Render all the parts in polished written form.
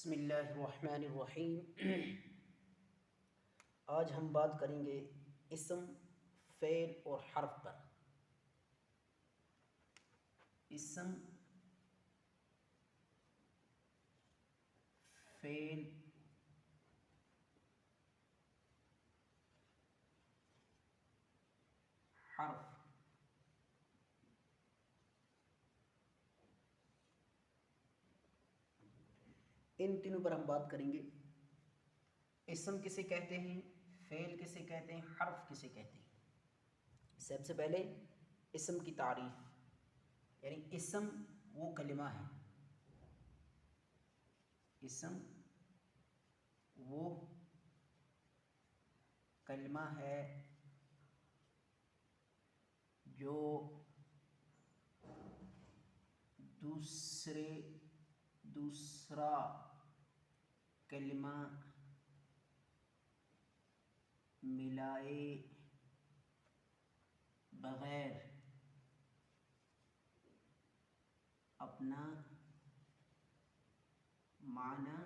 بسم اللہ الرحمن الرحیم۔ آج ہم بات کریں گے اسم، فعل اور حرف پر۔ اسم، فعل، حرف۔ ان تینوں پر ہم بات کریں گے۔ اسم کسے کہتے ہیں، فعل کسے کہتے ہیں، حرف کسے کہتے ہیں۔ سب سے پہلے اسم کی تعریف، یعنی اسم وہ کلمہ ہے، اسم وہ کلمہ ہے جو دوسرا کلمہ ملائے بغیر اپنا معنی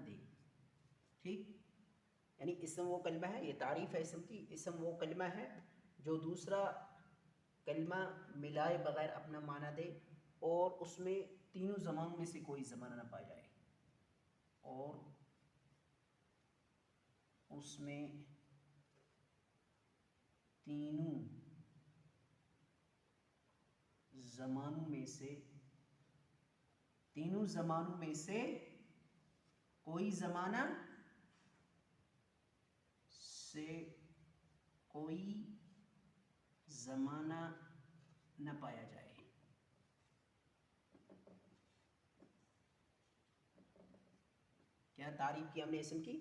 دے۔ ٹھیک، یعنی اسم وہ کلمہ ہے، یہ تعریف ہے اسم کی۔ اسم وہ کلمہ ہے جو دوسرا کلمہ ملائے بغیر اپنا معنی دے، اور اس میں تینوں زمانوں میں سے کوئی زمانہ نہ پایا جائے، اور اس میں تینوں زمانوں میں سے کوئی زمانہ نہ پایا جائے۔ کیا تعریف کی ہم نے اسم کی؟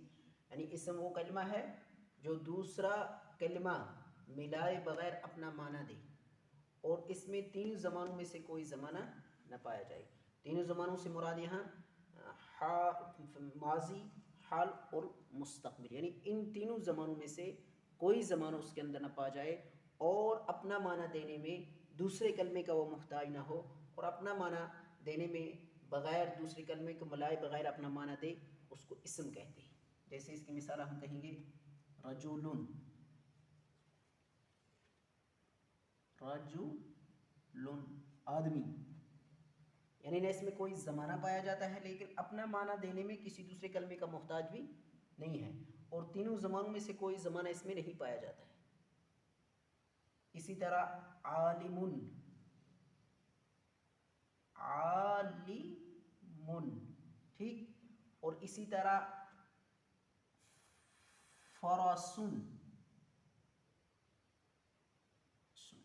یعنی اسم وہ کلمہ ہے جو دوسرا کلمہ ملائے بغیر اپنا معنی دے، اور اس میں تین زمانوں میں سے کوئی زمانہ نہ پایا جائے۔ تینوں زمانوں سے مراد یہاں ماضی، حال اور مستقبل، یعنی ان تینوں زمانوں میں سے کوئی زمانہ اس کے اندر نہ پایا جائے، اور اپنا معنی دینے میں دوسرے کلمے کا وہ محتاج نہ ہو، اور اپنا معنی دینے میں بغیر دوسرے کلمے کو ملائے بغیر اپنا معنی دے، اس کو اسم کہتے ہیں۔ جیسے اس کی مثال ہم کہیں گے رجل، آدمی، یعنی نہ اس میں کوئی زمانہ پایا جاتا ہے، لیکن اپنا معنی دینے میں کسی دوسرے کلمے کا محتاج بھی نہیں ہے، اور تینوں زمانوں میں سے کوئی زمانہ اس میں نہیں پایا جاتا ہے۔ اسی طرح عالم، ٹھیک، اور اسی طرح فرسن،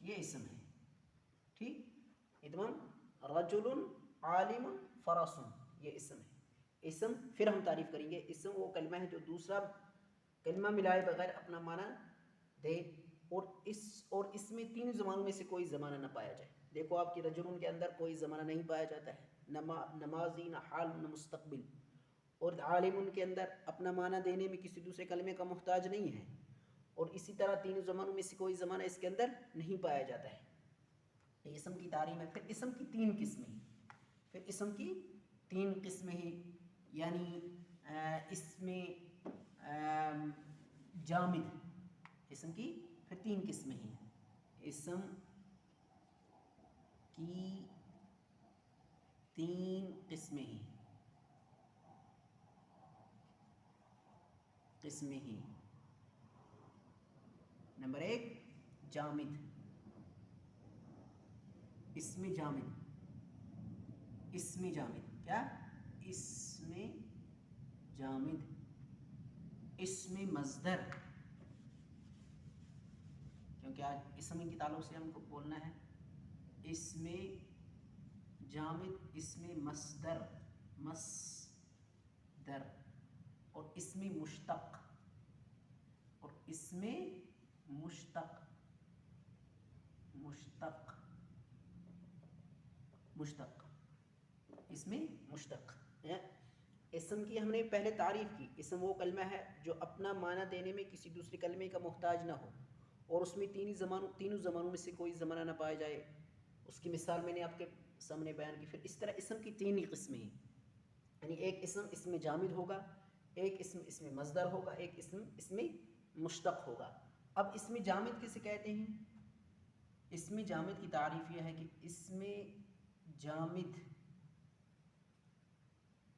یہ اسم ہے۔ ٹھیک، یہ تمام رجل، عالم، فرسن، یہ اسم ہے۔ اسم پھر ہم تعریف کریں گے، اسم وہ کلمہ ہے جو دوسرا کلمہ ملائے بغیر اپنا معنی دے، اور اس میں تین زمانوں میں سے کوئی زمانہ نہ پایا جائے۔ دیکھو آپ کی رجل کے اندر کوئی زمانہ نہیں پایا جاتا ہے، نہ ماضی، نہ حال، نہ مستقبل، اور عالم کے اندر اپنا معنی دینے میں کسی دوسرے کلمے کا محتاج نہیں ہے، اور اسی طرح تینوں زمانوں میں سے کوئی زمانہ اس کے اندر نہیں پایا جاتا ہے۔ یہ اسم کی تعریف ہے۔ پھر اسم کی تین قسمیں ہیں، یعنی اس میں جامد، اسم کی پھر تین قسمیں ہیں۔ اسم کی تین قسمیں ہیں۔ نمبر ایک، جامد، اسم جامد، کیا؟ اسم جامد، اسم مصدر، کیونکہ آج اسم کے تعلق سے ہم کو بولنا ہے۔ اسم جامد، اسم مصدر، اور اسم مشتق، اسم مشتق۔ اسم کی ہم نے پہلے تعریف کی، اسم وہ کلمہ ہے جو اپنا معنی دینے میں کسی دوسرے کلمے کا محتاج نہ ہو، اور اس میں تینوں زمانوں میں سے کوئی زمانہ نہ پایا جائے۔ اس کی مثال میں نے آپ کے سامنے بیان کی. پھر اس طرح اسم کی 3 ہی قسمیں ہیں، یعنی ایک اسم اس میں جامد ہوگا، ایک اسم اس میں مصدر ہوگا، ایک اسم اس میں مشتق ہوگا. اب اسم جامد کسے کہتے ہیں؟ اسم جامد کی تعریف یہ ہے کہ اسم جامد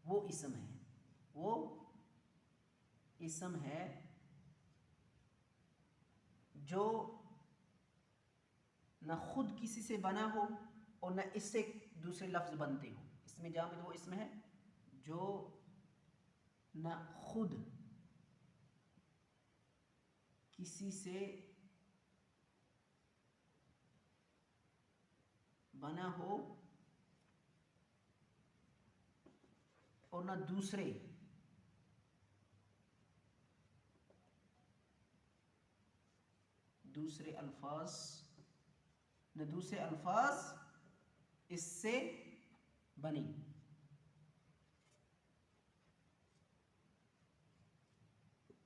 وہ اسم ہے، وہ اسم ہے جو نہ خود کسی سے بنا ہو اور نہ اس سے دوسرے لفظ بنتے ہو. اسم جامد وہ اسم ہے جو نہ خود کسی سے بنا ہو اور نہ دوسرے الفاظ اس سے بنی.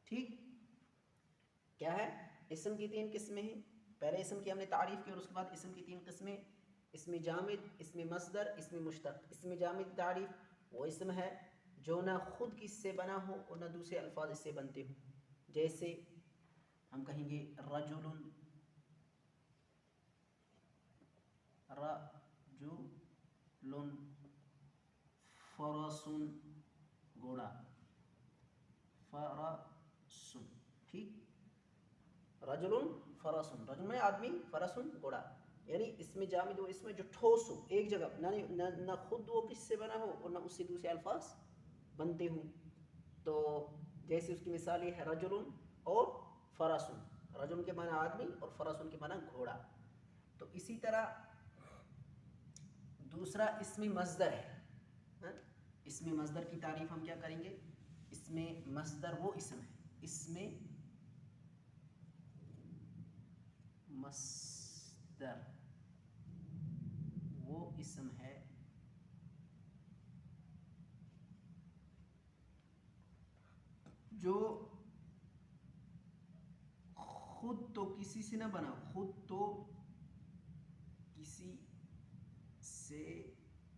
ٹھیک، کیا ہے؟ اسم کی 3 قسمیں ہیں. پہلے اسم کی ہم نے تعریف کی اور اس کے بعد اسم کی 3 قسمیں: اسم جامد، اسم مصدر، اسم مشتق. اسم جامد کی تعریف وہ اسم ہے جو نہ خود کس سے بنا ہو اور نہ دوسرے الفاظ اس سے بنتے ہوں. جیسے ہم کہیں گے رجل، فرس، گھوڑا، فرس. ٹھیک، رجل فرس، رجل میں آدمی، فرس گھوڑا. یعنی اسم جامد وہ اسم جو ٹھوس ہو، ایک جگہ نہ خود وہ کس سے بنا ہو اور نہ اس سے دوسرے الفاظ بنتے ہوں. تو جیسے اس کی مثال یہ ہے رجل اور فرس. رجل کے معنی آدمی اور فرس کے معنی گھوڑا. تو اسی طرح دوسرا اسم مصدر ہے. اسم مصدر کی تعریف ہم کیا کریں گے؟ اسم مصدر وہ اسم ہے، اسم مصدر وہ اسم ہے جو خود تو کسی سے نہ بنا، خود تو کسی سے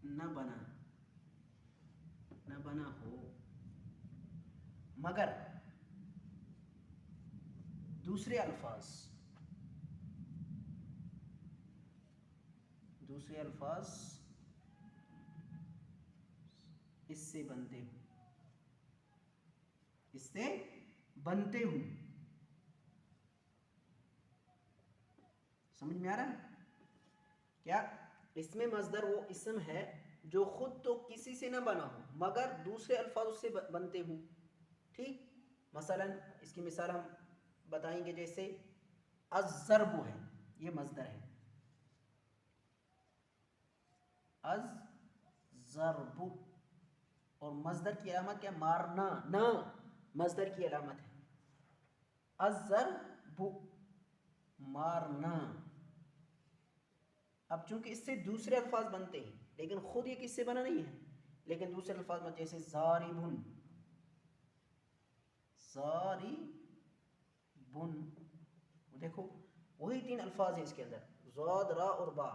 نہ بنا ہو، مگر دوسرے الفاظ اس سے بنتے ہوں. سمجھ میں آ رہا ہے کیا؟ اسم مصدر وہ اسم ہے جو خود تو کسی سے نہ بنا ہو مگر دوسرے الفاظ اس سے بنتے ہوں. ٹھیک، مثلا اس کی مثال ہم بتائیں گے، جیسے الضرب ہے، یہ مصدر ہے. الضرب، اور مصدر کی علامت کیا؟ مارنا. نہ مصدر کی علامت ہے. الضرب مارنا. اب چونکہ اس سے دوسرے الفاظ بنتے ہیں لیکن خود یہ کس سے بنا نہیں ہے، لیکن دوسرے الفاظ میں جیسے ضارب، دیکھو وہی 3 الفاظ ہیں اس کے اندر، ضاد، را اور با.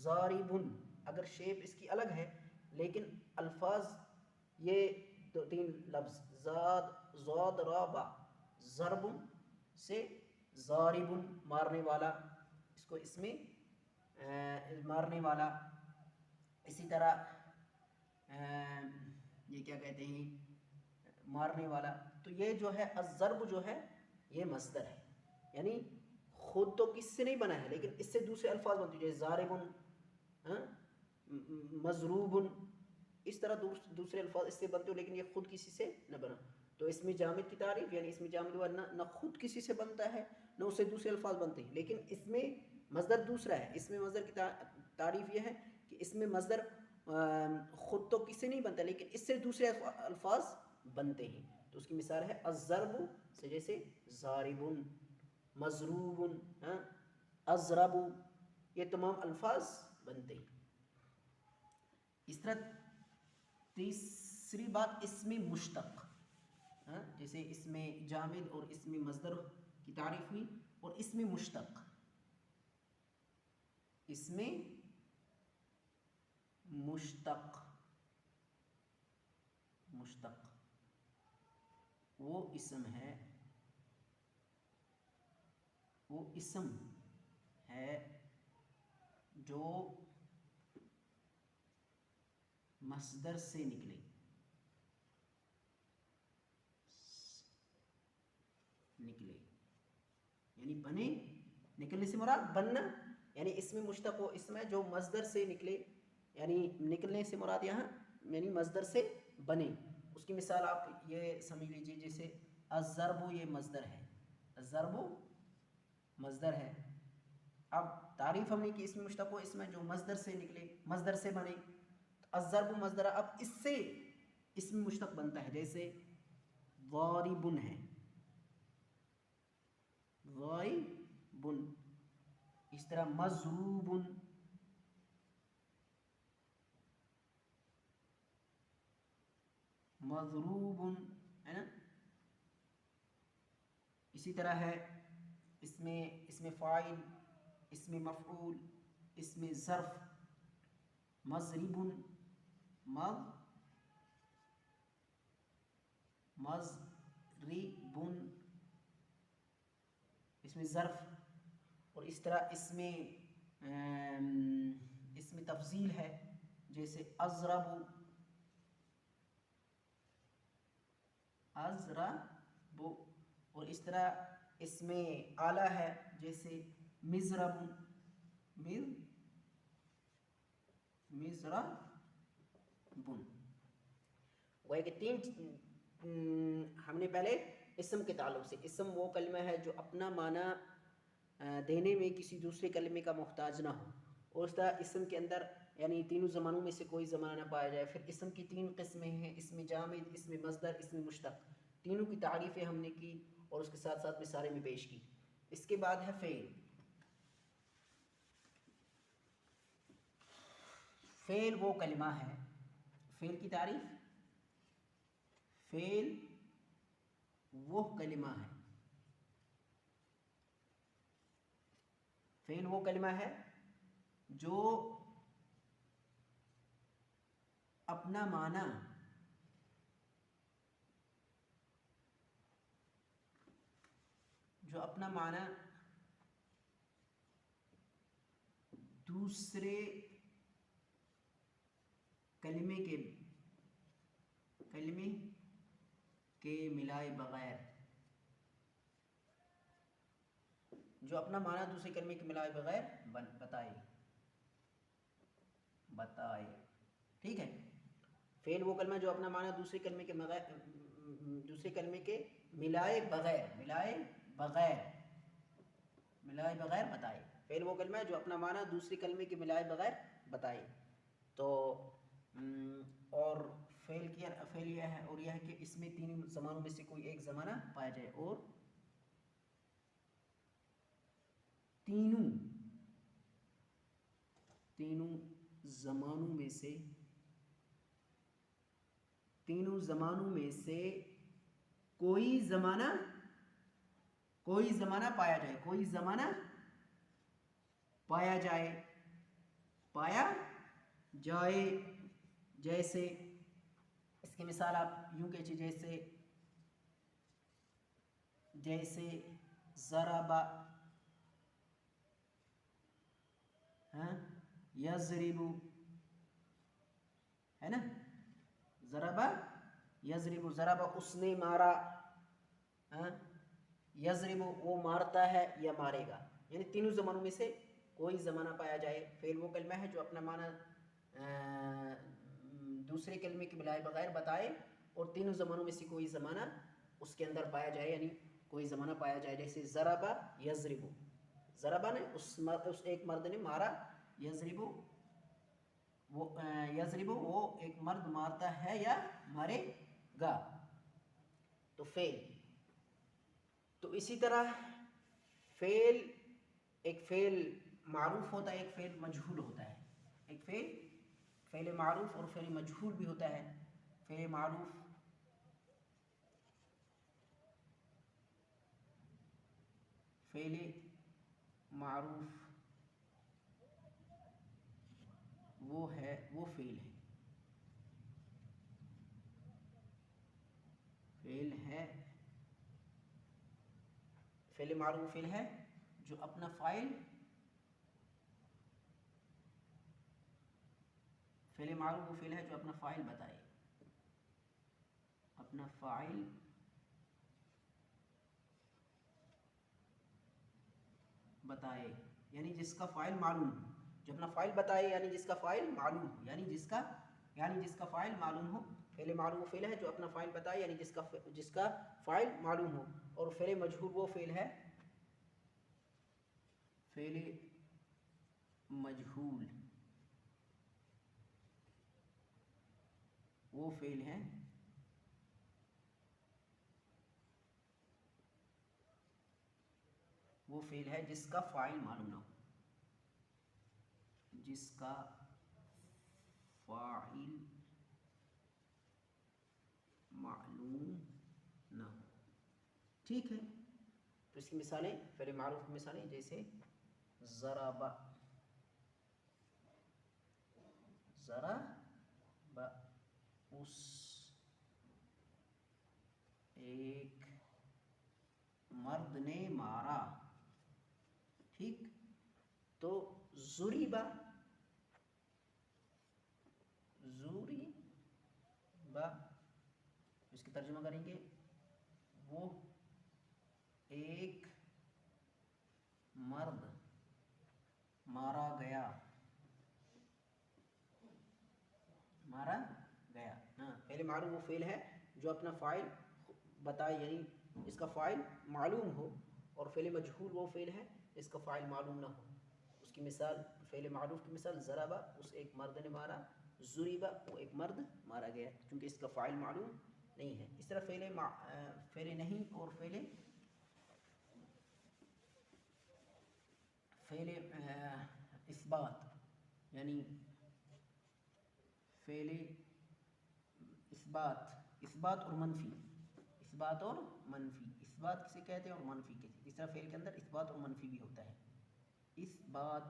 ضارب، اگر شیپ اس کی الگ ہے لیکن الفاظ یہ 3 لفظ ضاد، را، با. ضرب سے ضارب، مارنے والا، اس کو اس میں مارنے والا. اسی طرح یہ کیا کہتے ہیں، مارنے والا. تو یہ جو ہے الضرب جو ہے یہ مصدر ہے، یعنی خود تو کس سے نہیں بنا ہے لیکن اس سے دوسرے الفاظ بنتے ہیں، جیسے ضارب، مضروب. اس طرح دوسرے الفاظ اس سے بنتے ہو لیکن یہ خود کسی سے نہ بنا. تو اسم جامد کی تعریف، یعنی اسم جامد وہ نہ خود کسی سے بنتا ہے نہ اس سے دوسرے الفاظ بنتے ہیں، لیکن اس میں مصدر دوسرا ہے. اسم مصدر کی تعریف یہ ہے کہ اس میں مصدر خود تو کسی سے نہیں بنتا لیکن اس سے دوسرے الفاظ بنتے ہیں. تو اس کی مثال ہے الضرب سے، جیسے ضارب، مضروب، اضرب، یہ تمام الفاظ بنتے ہیں. اس طرح تیسری بات اسم مشتق، جیسے اسم جامد اور اسم مصدر کی تعریف ہوئی، اور اسم مشتق. اسم مشتق، مشتق وہ اسم ہے، وہ اسم ہے جو مصدر سے نکلے، نکلے یعنی بنے، نکلنے سے مراد بننا، یعنی اسم مشتق وہ اسم ہے جو مصدر سے نکلے، یعنی نکلنے سے مراد یہاں یعنی مصدر سے بنے۔ اس کی مثال آپ یہ سمجھ لیجیے، جیسے الضرب یہ مصدر ہے، الضرب مصدر ہے۔ اب تعریف ہم نے کی اسم مشتق وہ اسم ہے جو مصدر سے نکلے، مصدر سے بنے، الضرب مصدر، اب اس سے اسم مشتق بنتا ہے، جیسے ضارب ہے، ضارب، اس طرح مضروب، مضروب ہے نا، اسی طرح ہے اسم فاعل، اسم مفعول، اسم ظرف، مضرب، مضرب اسم ظرف، اور اس طرح اسم تفضیل ہے، جیسے اضرب، اضرب، اور اس طرح اسم آلہ ہے، جیسے مضرب، مضرب۔ وہ کہ تین ہم نے پہلے اسم کے تعلق سے، اسم وہ کلمہ ہے جو اپنا معنی دینے میں کسی دوسرے کلمے کا محتاج نہ ہو، اور اس طرح اسم کے اندر یعنی تینوں زمانوں میں سے کوئی زمانہ نہ پایا جائے۔ پھر اسم کی تین قسمیں ہیں، اسم جامد، اسم مصدر، اسم مشتق، تینوں کی تعریفیں ہم نے کی اور اس کے ساتھ ساتھ مثالیں بھی پیش کی۔ اس کے بعد ہے فعل۔ فعل وہ کلمہ ہے، فعل کی تعریف، فعل وہ کلمہ ہے، فعل وہ کلمہ ہے جو اپنا معنی دوسرے کلمے کے ملائے بغیر، جو اپنا معنی دوسرے کلمے کے ملائے بغیر بتائے، ٹھیک ہے۔ فعل وہ کلمہ جو اپنا معنی دوسرے کلمے کے ملائے بغیر بتائے، فعل وہ کلمہ ہے جو اپنا معنی دوسرے کلمے کے ملائے بغیر بتائے۔ تو اور فعل یہ ہے، اور یہ ہے کہ اس میں تین زمانوں میں سے کوئی ایک زمانہ پایا جائے، اور تینوں زمانوں میں سے کوئی زمانہ پایا جائے، جیسے اس کی مثال آپ یوں کہیے، جیسے ضرب، یضرب ہے نا، ضرب یضرب، ضرب اس نے مارا، یضرب وہ مارتا ہے یا مارے گا، یعنی تینوں زمانوں میں سے کوئی زمانہ پایا جائے۔ فعل وہ کلمہ ہے جو اپنا معنی دوسرے کلمے کے ملائے بغیر بتائے، اور تینوں زمانوں میں سے کوئی زمانہ اس کے اندر پایا جائے، یعنی کوئی زمانہ پایا جائے، جیسے ضرب یضرب، ضربہ نے اس ایک مرد نے مارا، یضرب وہ ایک مرد مارتا ہے یا مارے گا، تو فعل۔ تو اسی طرح ایک فعل معروف ہوتا ہے، ایک فعل مجہول ہوتا ہے، ایک فعل معروف اور فعل مجہول بھی ہوتا ہے۔ فعل معروف وہ ہے وہ فعل ہے، فعل ہے، فعل معروف فعل ہے جو اپنا فاعل، فعل معروف وہ فعل ہے جو اپنا فاعل بتائے، اپنا فاعل بتائے، یعنی جس کا فاعل معلوم ہو، جو اپنا فاعل بتائے یعنی جس کا فاعل معلوم ہو، یعنی جس کا فاعل معلوم ہو، فعل معلوم وہ فعل ہے جو اپنا فاعل بتائے یعنی جس کا فاعل معلوم ہو، اور فعل مجہول وہ فعل ہے، فعل مجہول وہ فعل ہے جس کا فاعل معلوم نہ ہو، جس کا فاعل معلوم نہ ہو، ٹھیک ہے۔ تو اس کی مثالیں، فعل معروف کی مثالیں جیسے ضرب، ضرب اس ایک مرد نے مارا، ٹھیک، تو ضرب، اس کی ترجمہ کریں گے وہ ایک مرد مارا گیا، مارا گیا، ہاں، فعل معلوم وہ فعل ہے جو اپنا فاعل بتائے یعنی اس کا فاعل معلوم ہو، اور فعل مجہول وہ فعل ہے جس کا فاعل معلوم نہ ہو۔ اس کی مثال، فعل معروف کی مثال ضرب اس ایک مرد نے مارا، ضرب وہ ایک مرد مارا گیا، کیونکہ اس کا فاعل معلوم نہیں ہے۔ اس طرح فعل نہیں اور فعل اثبات، یعنی فعل اثبات اور منفی، اثبات اور منفی، اثبات کسے کہتے ہیں اور منفی کسے، اس طرح فعل کے اندر اثبات اور منفی بھی ہوتا ہے۔ اثبات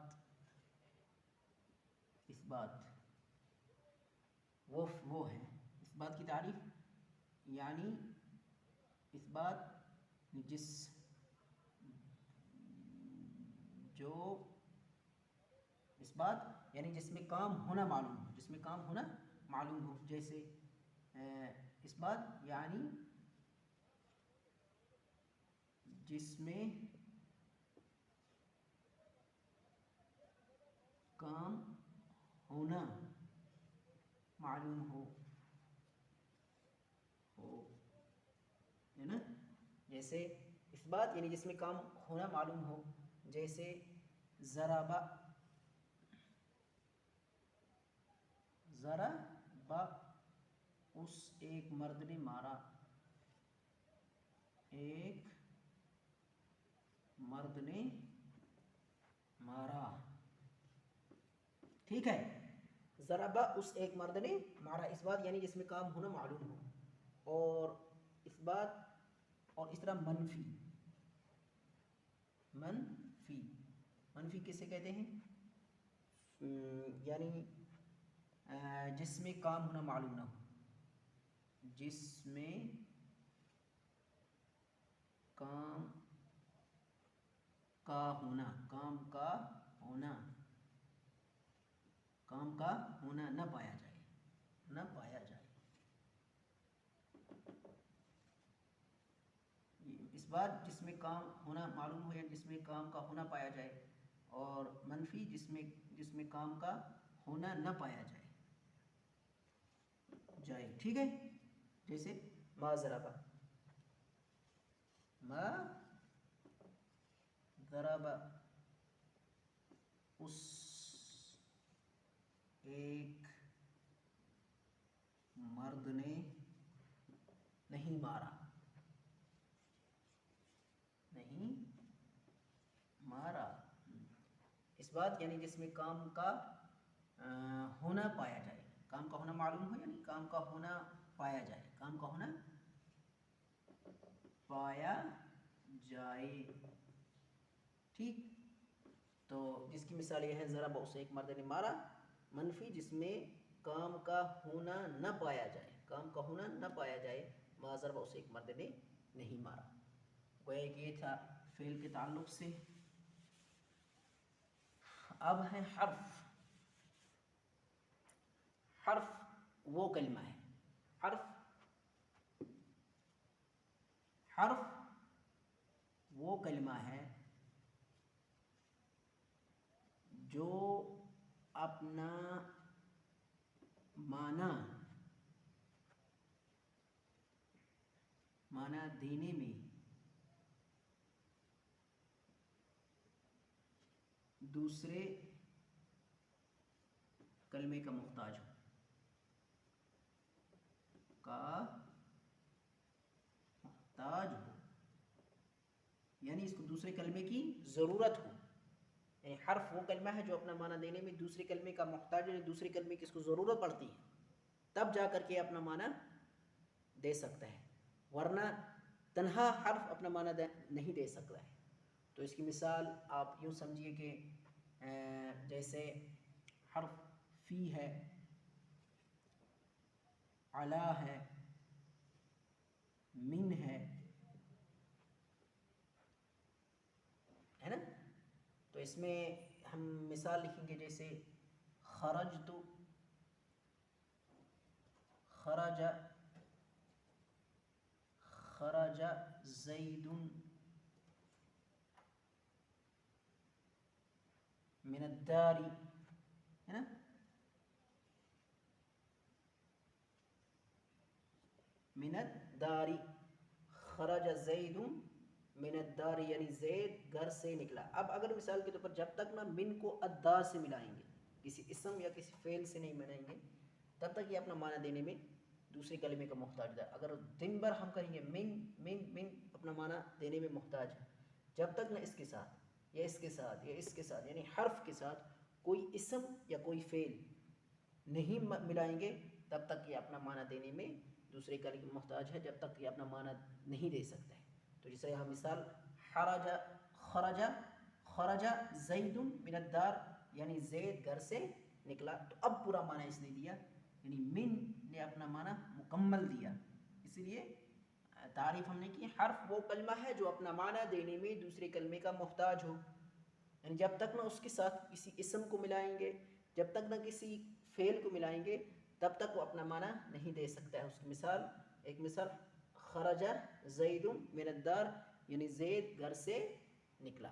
وہ ہے، اثبات کی تعریف یعنی اثبات اثبات یعنی جس میں کام ہونا معلوم ہو، جس میں کام ہونا معلوم ہو، جیسے اثبات یعنی جس میں کام ہونا معلوم ہو ہے نا، جیسے اثبات یعنی جس میں کام ہونا معلوم ہو، جیسے ضرب اس ایک مرد نے مارا، ایک مرد نے مارا، ٹھیک ہے۔ ضرب اس ایک مرد نے مارا، اثبات یعنی جس میں کام ہونا معلوم ہو، اور اثبات، اور اس طرح منفی کسے کہتے ہیں، یعنی جس میں کام ہونا معلوم نہ ہو، جس میں کام کا ہونا نہ پایا جائے، اس بات جس میں کام ہونا معلوم ہو یا جس میں کام کا ہونا پایا جائے، اور منفی جس میں کام کا ہونا نہ پایا جائے، ٹھیک ہے، جیسے ما ضرب اس ایک مرد نے نہیں مارا، اس بات یعنی جس میں کام کا ہونا پایا جائے، کام کا ہونا معلوم ہو یعنی کام کا ہونا پایا جائے، کام کا ہونا پایا جائے، ٹھیک۔ تو جس کی مثال یہ ہے ضرب اسے ایک مرد نے مارا، منفی جس میں کام کا ہونا نہ پایا جائے، کام کا ہونا نہ پایا جائے، ما ضرب اسے ایک مرد نے نہیں مارا. گویا کہ یہ تھا فعل کے تعلق سے. اب ہے حرف. حرف وہ کلمہ ہے، حرف وہ کلمہ ہے جو اپنا معنی دینے میں دوسرے کلمے کا محتاج ہو، یعنی اس کو دوسرے کلمے کی ضرورت ہو. یعنی حرف وہ کلمہ ہے جو اپنا معنی دینے میں دوسرے کلمے کا محتاج ہے، دوسرے کلمے کی اس کو ضرورت پڑتی ہے تب جا کر کے اپنا معنی دے سکتا ہے، ورنہ تنہا حرف اپنا معنی نہیں دے سکتا ہے. تو اس کی مثال آپ یوں سمجھیے کہ جیسے حرف فی ہے، علا ہے، من ہے نا. تو اس میں ہم مثال لکھیں گے جیسے خرجت، خرج زید من الدار، ہے نا. من الدار، خرج زید من الدار یعنی زید گھر سے نکلا. اب اگر مثال کے طور پر جب تک نہ من کو الدار سے ملائیں گے، کسی اسم یا کسی فعل سے نہیں ملائیں گے، تب تک یہ اپنا معنی دینے میں دوسرے کلمے کا محتاج ہے. اگر دن بھر ہم کہیں گے من من من اپنا معنی دینے میں محتاج ہے، جب تک نہ اس کے ساتھ یا اس کے ساتھ یا اس کے ساتھ یعنی حرف کے ساتھ کوئی اسم یا کوئی فعل نہیں ملائیں گے، تب تک یہ اپنا معنی دینے میں دوسرے کلمے کا محتاج ہے، جب تک یہ اپنا معنی نہیں دے سکتا ہے. تو جیسے یہاں مثال خرج زید من الدار یعنی زید گھر سے نکلا. تو اب پورا معنی اس نے دیا، یعنی من نے اپنا معنی مکمل دیا. اسی لیے تعریف ہم نے کی، حرف وہ کلمہ ہے جو اپنا معنی دینے میں دوسرے کلمے کا محتاج ہو. یعنی جب تک نہ اس کے ساتھ کسی اسم کو ملائیں گے، جب تک نہ کسی فعل کو ملائیں گے، تب تک وہ اپنا معنی نہیں دے سکتا ہے. اس کی مثال، ایک مثال خرج زید من الدار یعنی زید گھر سے نکلا.